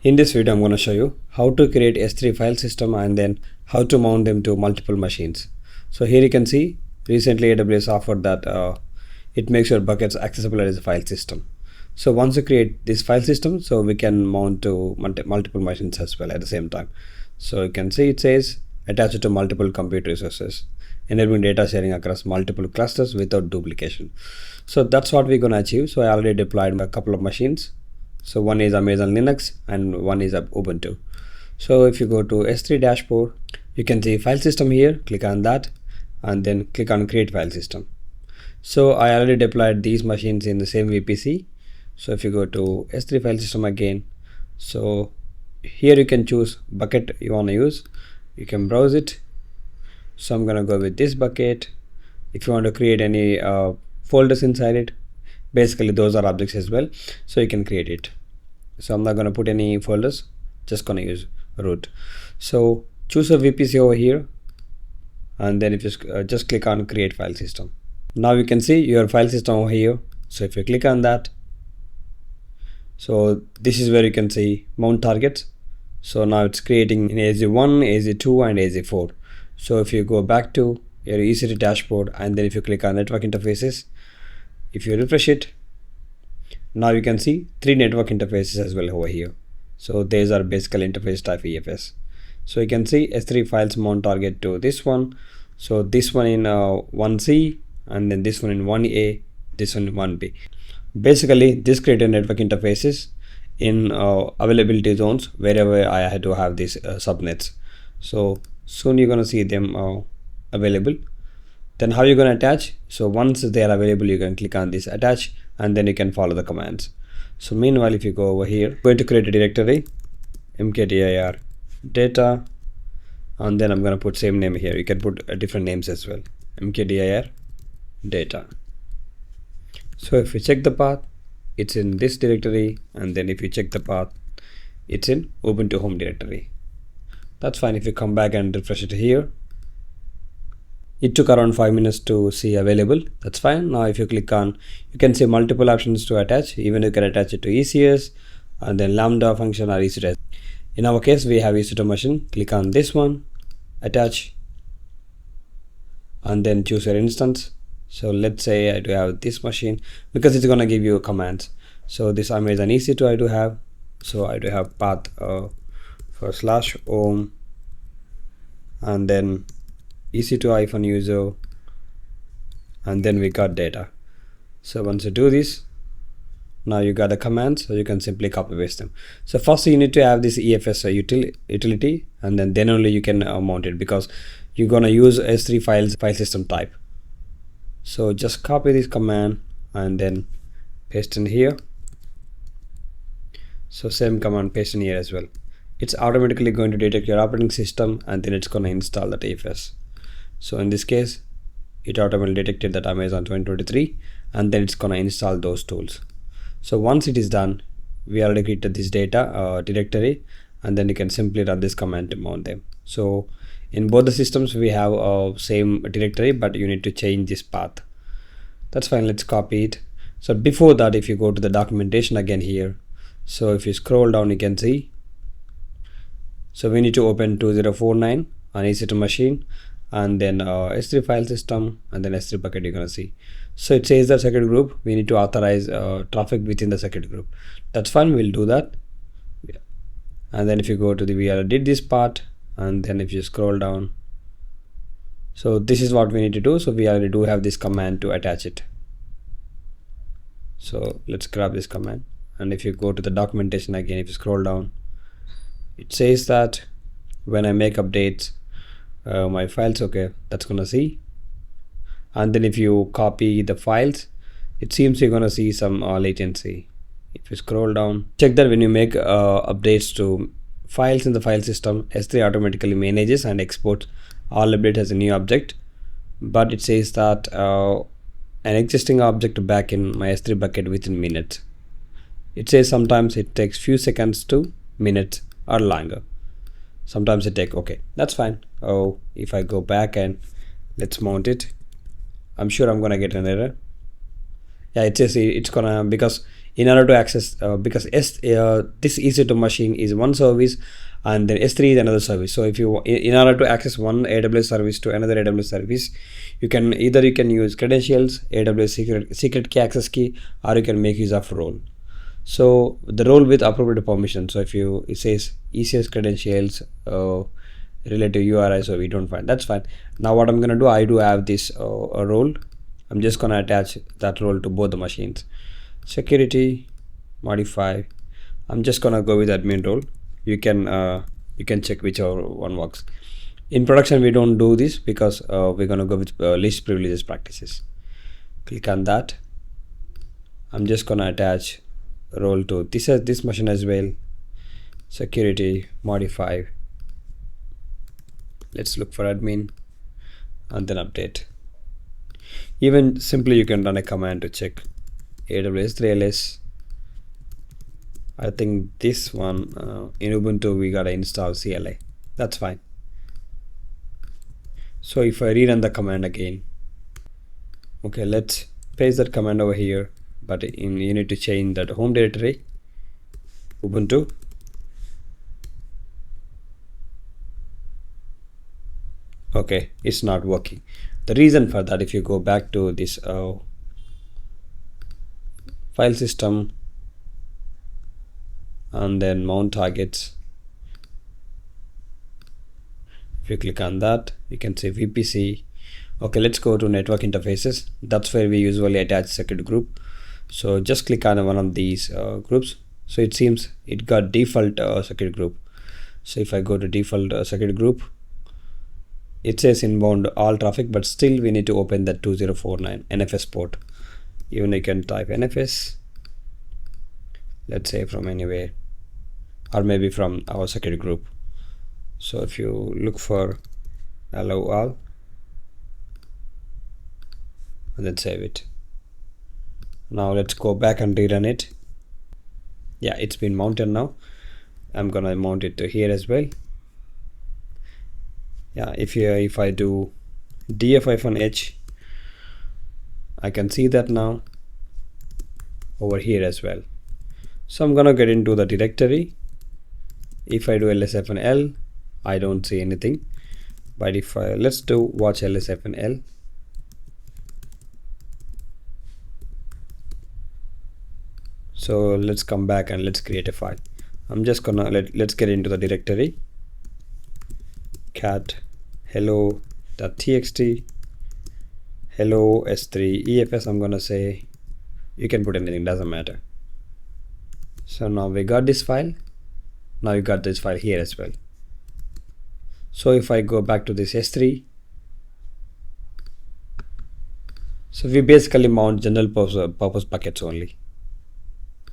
In this video, I'm going to show you how to create S3 file system and then how to mount them to multiple machines. So here you can see recently AWS offered that it makes your buckets accessible as a file system. So once you create this file system, so we can mount to multiple machines as well at the same time. So you can see it says attach it to multiple compute resources, enabling data sharing across multiple clusters without duplication. So that's what we're going to achieve. So I already deployed a couple of machines. So one is Amazon Linux and one is Ubuntu. So if you go to S3 dashboard, you can see file system here, click on that and then click on create file system. So I already deployed these machines in the same VPC. So if you go to S3 file system again, so here you can choose bucket you want to use. You can browse it. So I'm going to go with this bucket. If you want to create any folders inside it, basically those are objects as well, so you can create it. So I'm not going to put any folders, just going to use root. So choose a VPC over here and then if you just click on create file system. Now you can see your file system over here. So if you click on that, so this is where you can see mount targets. So now it's creating in AZ1, AZ2 and AZ4. So if you go back to your EC2 dashboard and then if you click on network interfaces, if you refresh it, now you can see 3 network interfaces as well over here. So these are basically interface type EFS. So you can see S3 files mount target to this one. So this one in 1C and then this one in 1A, this one in 1B. Basically this created network interfaces in availability zones wherever I had to have these subnets. So soon you're going to see them available. Then how you're going to attach? So once they are available, you can click on this attach and then you can follow the commands. So meanwhile, if you go over here, I'm going to create a directory, mkdir data, and then I'm going to put same name here. You can put different names as well, mkdir data. So if you check the path, it's in this directory, and then if you check the path, it's in Ubuntu home directory. That's fine. If you come back and refresh it here, it took around 5 minutes to see available. That's fine. Now if you click on, you can see multiple options to attach. Even you can attach it to ECS and then Lambda function or EC2. In our case, we have EC2 machine. Click on this one, attach, and then choose your instance. So let's say I do have this machine because it's going to give you commands. So this Amazon EC2 I do have. So I do have path for /home and then EC2-user and then we got data. So once you do this, now you got the commands, so you can simply copy paste them. So first you need to have this EFS utility and then only you can mount it because you're gonna use S3 file system type. So just copy this command and then paste in here. So same command paste in here as well. It's automatically going to detect your operating system and then it's going to install that EFS. So in this case, it automatically detected that Amazon 2023 and then it's going to install those tools. So once it is done, we already created this data directory and then you can simply run this command to mount them. So in both the systems, we have same directory, but you need to change this path. That's fine. Let's copy it. So before that, if you go to the documentation again here, so if you scroll down, you can see. So we need to open 2049 on EC2 machine and then S3 file system and then S3 bucket you're going to see. So it says the second group, we need to authorize traffic within the second group. That's fine, we'll do that. Yeah. And then if you go to the, we already did this part and then if you scroll down, so this is what we need to do. So we already do have this command to attach it. So let's grab this command and if you go to the documentation again, if you scroll down, it says that when I make updates, my files, okay, that's gonna see. And then if you copy the files, it seems you're gonna see some latency. If you scroll down, check that when you make updates to files in the file system, S3 automatically manages and exports all updates as a new object. But it says that an existing object back in my S3 bucket within minutes. It says sometimes it takes few seconds to minutes or longer. Sometimes it takes, okay, that's fine. Oh, if I go back and let's mount it, I'm sure I'm gonna get an error. Yeah, it says it's gonna, because in order to access, because this EC2 machine is one service and then S3 is another service. So if you, in order to access one AWS service to another AWS service, you can use credentials, AWS secret key access key, or you can make use of role. So the role with appropriate permission. So if it says ECS credentials relative URI, so we don't find, that's fine. Now what I'm gonna do, I do have this a role. I'm just gonna attach that role to both the machines. Security, modify. I'm just gonna go with admin role. You can check whichever one works. In production we don't do this because we're gonna go with least privileges practices. Click on that. I'm just gonna attach role to this machine as well. Security, modify. Let's look for admin and then update. Even simply you can run a command to check AWS 3ls. I think this one in Ubuntu we gotta install CLI. That's fine. So if I rerun the command again, okay, let's paste that command over here, but you need to change that home directory, Ubuntu. Okay, it's not working. The reason for that, if you go back to this file system and then mount targets, if you click on that, you can say VPC. Okay, let's go to network interfaces. That's where we usually attach circuit group. So just click on one of these groups. So it seems it got default circuit group. So if I go to default circuit group, it says inbound all traffic, but still we need to open that 2049 NFS port. Even you can type NFS, let's say from anywhere, or maybe from our circuit group. So if you look for allow all and then save it. Now let's go back and rerun it. Yeah, it's been mounted now. I'm gonna mount it to here as well. Yeah, if I do df-h, I can see that now over here as well. So I'm gonna get into the directory. If I do ls-l, I don't see anything. But if let's do watch ls-l. So let's come back and let's create a file. I'm just gonna let's get into the directory. Cat hello.txt, hello S3 EFS. I'm gonna say, you can put anything, doesn't matter. So now we got this file. Now you got this file here as well. So if I go back to this S3, so we basically mount general purpose buckets only.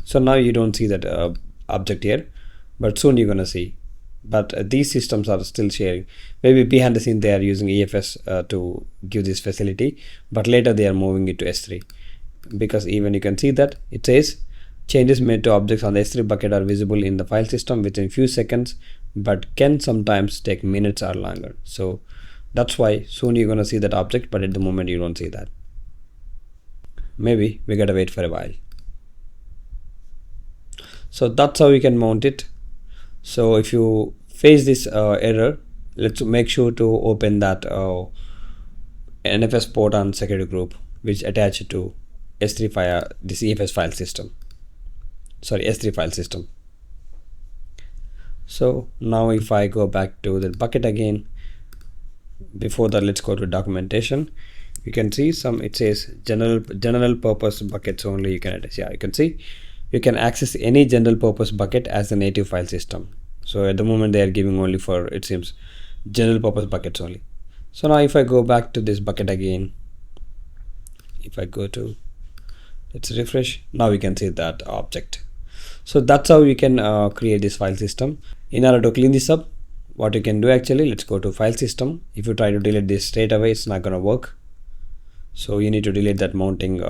So now you don't see that object here, but soon you're gonna see. But these systems are still sharing. Maybe behind the scene they are using EFS to give this facility, but later they are moving it to S3, because even you can see that it says changes made to objects on the S3 bucket are visible in the file system within few seconds, but can sometimes take minutes or longer. So that's why soon you're gonna see that object, but at the moment you don't see that. Maybe we gotta wait for a while. So that's how you can mount it. So if you face this error, let's make sure to open that NFS port on security group, which attached to S3 file, this EFS file system. Sorry, S3 file system. So now if I go back to the bucket again, before that let's go to documentation. You can see it says general purpose buckets only you can attach. Yeah, you can see you can access any general purpose bucket as a native file system. So at the moment they are giving only for, it seems, general purpose buckets only. So now if I go back to this bucket again, if I go to, let's refresh, now we can see that object. So that's how you can create this file system. In order to clean this up, what you can do actually, let's go to file system. If you try to delete this straight away, it's not gonna work. So you need to delete that mounting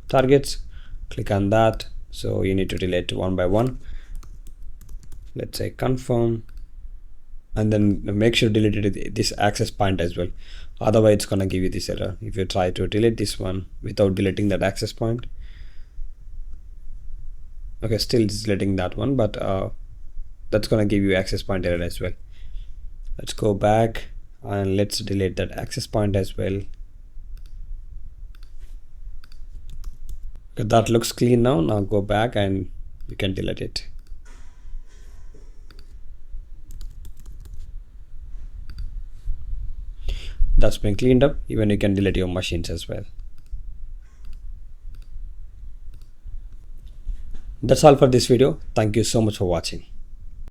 targets. Click on that. So you need to delete one by one. Let's say confirm, and then make sure to delete this access point as well. Otherwise it's gonna give you this error if you try to delete this one without deleting that access point. Okay, still it's deleting that one, but that's gonna give you access point error as well. Let's go back and let's delete that access point as well. Okay, that looks clean now. Now go back and you can delete it. That's been cleaned up. Even you can delete your machines as well. That's all for this video. Thank you so much for watching.